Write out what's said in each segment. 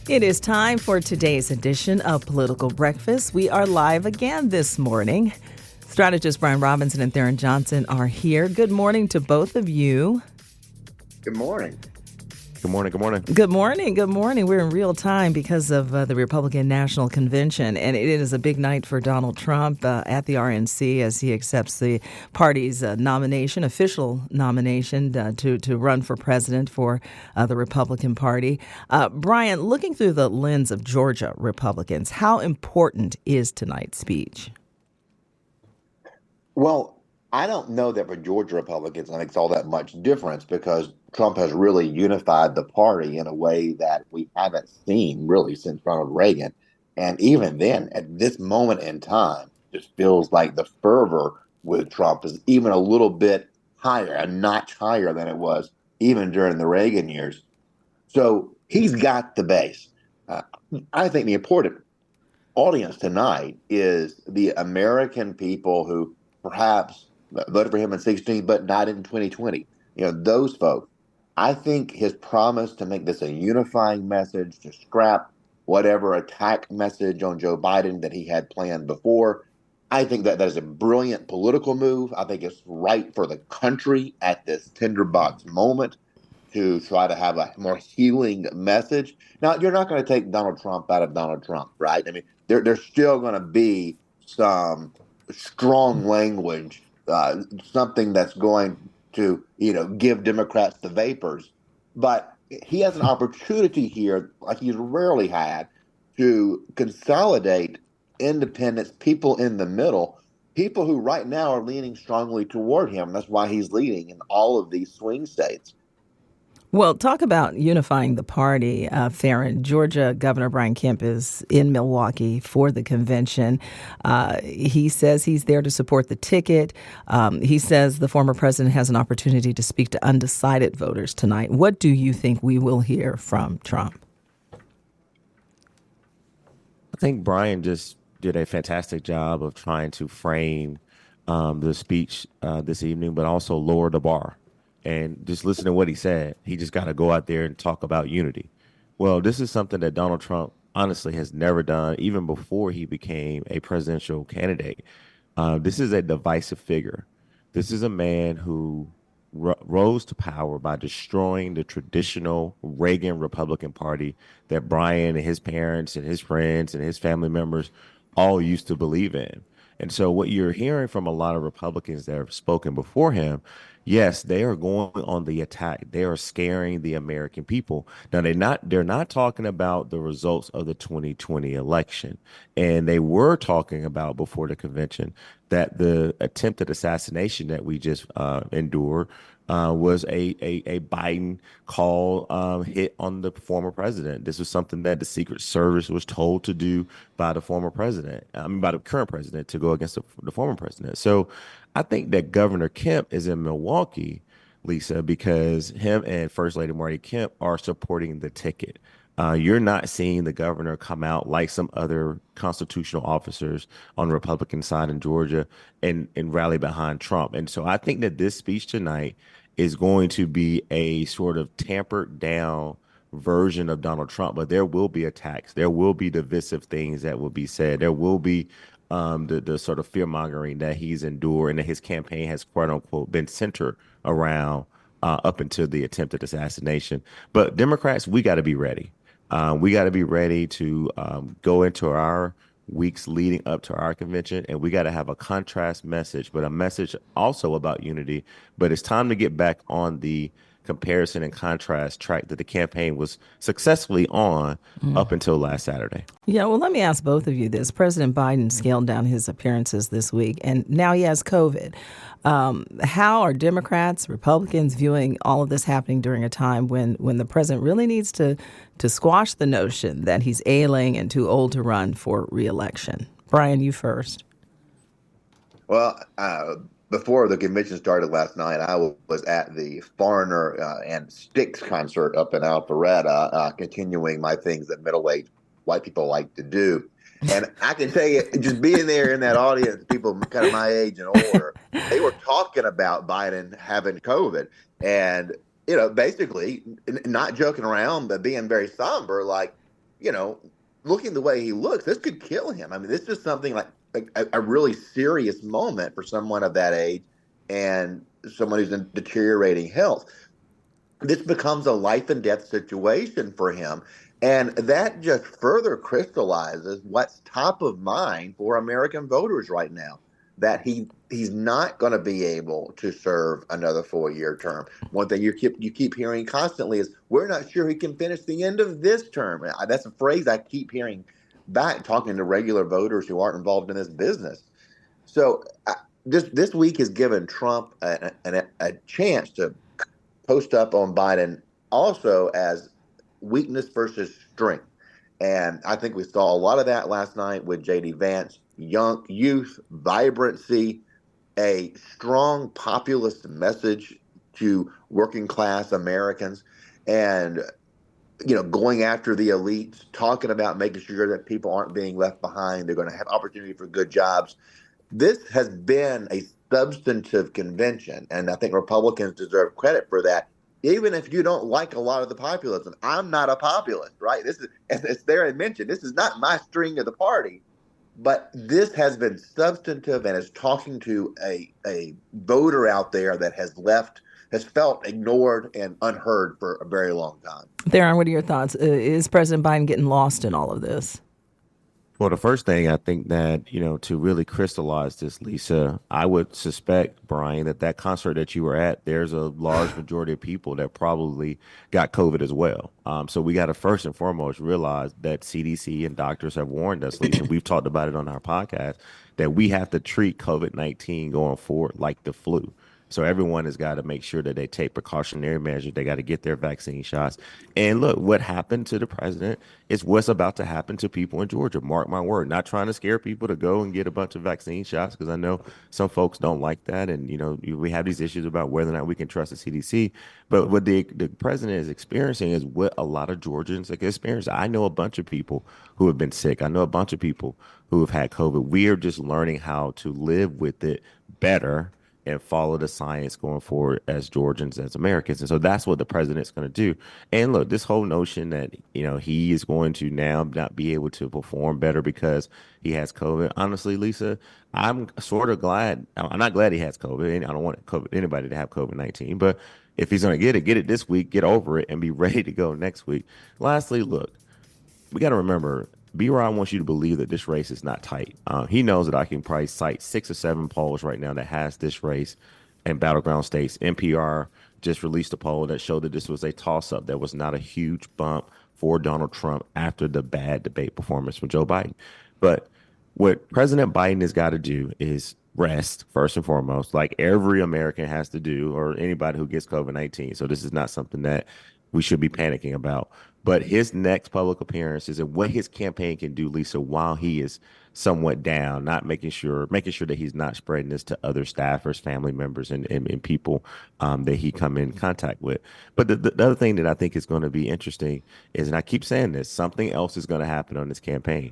It is time for today's edition of Political Breakfast. We are live again this morning. Strategists Brian Robinson and Tharon Johnson are here. Good morning to both of you. Good morning. Good morning. Good morning. Good morning. Good morning. We're in real time because of the Republican National Convention, and it is a big night for Donald Trump at the RNC as he accepts the party's official nomination to run for president for the Republican Party. Brian, looking through the lens of Georgia Republicans, how important is tonight's speech? Well, I don't know that for Georgia Republicans it makes all that much difference because Trump has really unified the party in a way that we haven't seen really since Ronald Reagan. And even then, at this moment in time, it just feels like the fervor with Trump is even a little bit higher, a notch higher than it was even during the Reagan years. So he's got the base. Uh, I think the important audience tonight is the American people who perhaps voted for him in 16, but not in 2020. Those folks. I think his promise to make this a unifying message, to scrap whatever attack message on Joe Biden that he had planned before, I think that is a brilliant political move. I think it's right for the country at this tinderbox moment to try to have a more healing message. Now, you're not going to take Donald Trump out of Donald Trump, right? I mean, there's still going to be some strong language, something that's going to, give Democrats the vapors. But he has an opportunity here, like he's rarely had, to consolidate independents, people in the middle, people who right now are leaning strongly toward him. That's why he's leading in all of these swing states. Well, talk about unifying the party, Tharon. Georgia Governor Brian Kemp is in Milwaukee for the convention. He says he's there to support the ticket. He says the former president has an opportunity to speak to undecided voters tonight. What do you think we will hear from Trump? I think Brian just did a fantastic job of trying to frame the speech this evening, but also lower the bar. And just listen to what he said. He just got to go out there and talk about unity. Well, this is something that Donald Trump honestly has never done, even before he became a presidential candidate. This is a divisive figure. This is a man who rose to power by destroying the traditional Reagan Republican Party that Brian and his parents and his friends and his family members all used to believe in. And so, what you're hearing from a lot of Republicans that have spoken before him, yes, they are going on the attack. They are scaring the American people. Now, they're not talking about the results of the 2020 election. And they were talking about before the convention that the attempted assassination that we just endured was a Biden call hit on the former president. This was something that the Secret Service was told to do by the former president. I mean, by the current president to go against the former president. So I think that Governor Kemp is in Milwaukee, Lisa, because him and First Lady Marty Kemp are supporting the ticket. You're not seeing the governor come out like some other constitutional officers on the Republican side in Georgia and rally behind Trump. And so I think that this speech tonight is going to be a sort of tampered down version of Donald Trump, but there will be attacks. There will be divisive things that will be said. There will be the sort of fear mongering that he's endured and that his campaign has, quote unquote, been centered around up until the attempted assassination. But Democrats, we got to be ready. We got to be ready to go into our weeks leading up to our convention, and we got to have a contrast message, but a message also about unity. But it's time to get back on the comparison and contrast track that the campaign was successfully on up until last Saturday. Yeah, well, let me ask both of you this. President Biden scaled down his appearances this week, and now he has COVID. How are Democrats, Republicans viewing all of this happening during a time when the president really needs to squash the notion that he's ailing and too old to run for reelection? Brian, you first. Well, before the convention started last night, I was at the Foreigner and Styx concert up in Alpharetta, continuing my things that middle-aged white people like to do. And I can tell you, just being there in that audience, people kind of my age and older, they were talking about Biden having COVID. And, basically not joking around, but being very somber, like, looking the way he looks, this could kill him. I mean, this is something like a really serious moment for someone of that age and someone who's in deteriorating health. This becomes a life and death situation for him. And that just further crystallizes what's top of mind for American voters right now, that he's not going to be able to serve another 4-year term. One thing you keep hearing constantly is, we're not sure he can finish the end of this term. That's a phrase I keep hearing back talking to regular voters who aren't involved in this business. So this week has given Trump a chance to post up on Biden also as weakness versus strength. And I think we saw a lot of that last night with J.D. Vance. Youth, vibrancy, a strong populist message to working class Americans, and going after the elites, talking about making sure that people aren't being left behind. They're going to have opportunity for good jobs. This has been a substantive convention, and I think Republicans deserve credit for that. Even if you don't like a lot of the populism, I'm not a populist, right? This is, as Tharon mentioned, this is not my string of the party, but this has been substantive and is talking to a voter out there that has felt ignored and unheard for a very long time. Tharon, what are your thoughts? Is President Biden getting lost in all of this? Well, the first thing I think that, to really crystallize this, Lisa, I would suspect, Brian, that concert that you were at, there's a large majority of people that probably got COVID as well. So we got to first and foremost realize that CDC and doctors have warned us, Lisa, we've talked about it on our podcast, that we have to treat COVID-19 going forward like the flu. So everyone has got to make sure that they take precautionary measures. They got to get their vaccine shots. And look, what happened to the president is what's about to happen to people in Georgia. Mark my word. Not trying to scare people to go and get a bunch of vaccine shots, because I know some folks don't like that. And, we have these issues about whether or not we can trust the CDC. But what the president is experiencing is what a lot of Georgians experience. I know a bunch of people who have been sick. I know a bunch of people who have had COVID. We are just learning how to live with it better and follow the science going forward as Georgians, as Americans. And so that's what the president's going to do. And look, this whole notion that, he is going to now not be able to perform better because he has COVID. Honestly, Lisa, I'm sort of glad. I'm not glad he has COVID. And I don't want anybody to have COVID-19. But if he's going to get it this week, get over it and be ready to go next week. Lastly, look, we got to remember, B-Ron wants you to believe that this race is not tight. He knows that I can probably cite 6 or 7 polls right now that has this race in battleground states. NPR just released a poll that showed that this was a toss-up. There was not a huge bump for Donald Trump after the bad debate performance from Joe Biden. But what President Biden has got to do is rest, first and foremost, like every American has to do, or anybody who gets COVID-19. So this is not something that we should be panicking about. But his next public appearances and what his campaign can do, Lisa, while he is somewhat down, not making sure that he's not spreading this to other staffers, family members, and people that he come in contact with. But the other thing that I think is going to be interesting is, and I keep saying this, something else is going to happen on this campaign.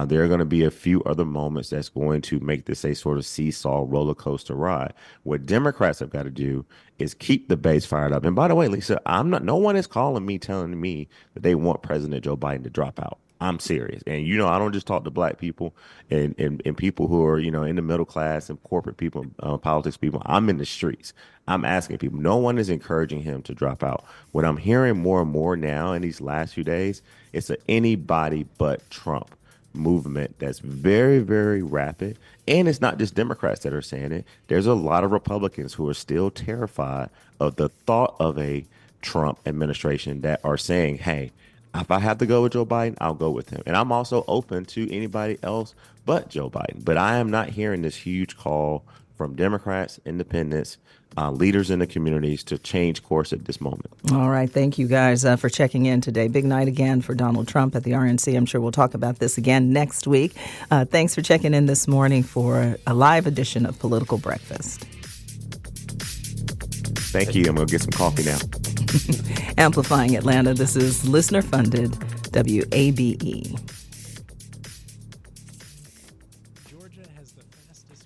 There are going to be a few other moments that's going to make this a sort of seesaw roller coaster ride. What Democrats have got to do is keep the base fired up. And by the way, Lisa, no one is calling me telling me that they want President Joe Biden to drop out. I'm serious. And, I don't just talk to black people and people who are, in the middle class and corporate people, politics people. I'm in the streets. I'm asking people. No one is encouraging him to drop out. What I'm hearing more and more now in these last few days, it's an anybody but Trump movement that's very, very rapid. And it's not just Democrats that are saying it. There's a lot of Republicans who are still terrified of the thought of a Trump administration that are saying, hey, if I have to go with Joe Biden, I'll go with him. And I'm also open to anybody else but Joe Biden. But I am not hearing this huge call from Democrats, independents, leaders in the communities to change course at this moment. All right. Thank you guys for checking in today. Big night again for Donald Trump at the RNC. I'm sure we'll talk about this again next week. Thanks for checking in this morning for a live edition of Political Breakfast. Thank you. I'm going to get some coffee now. Amplifying Atlanta, this is listener-funded WABE.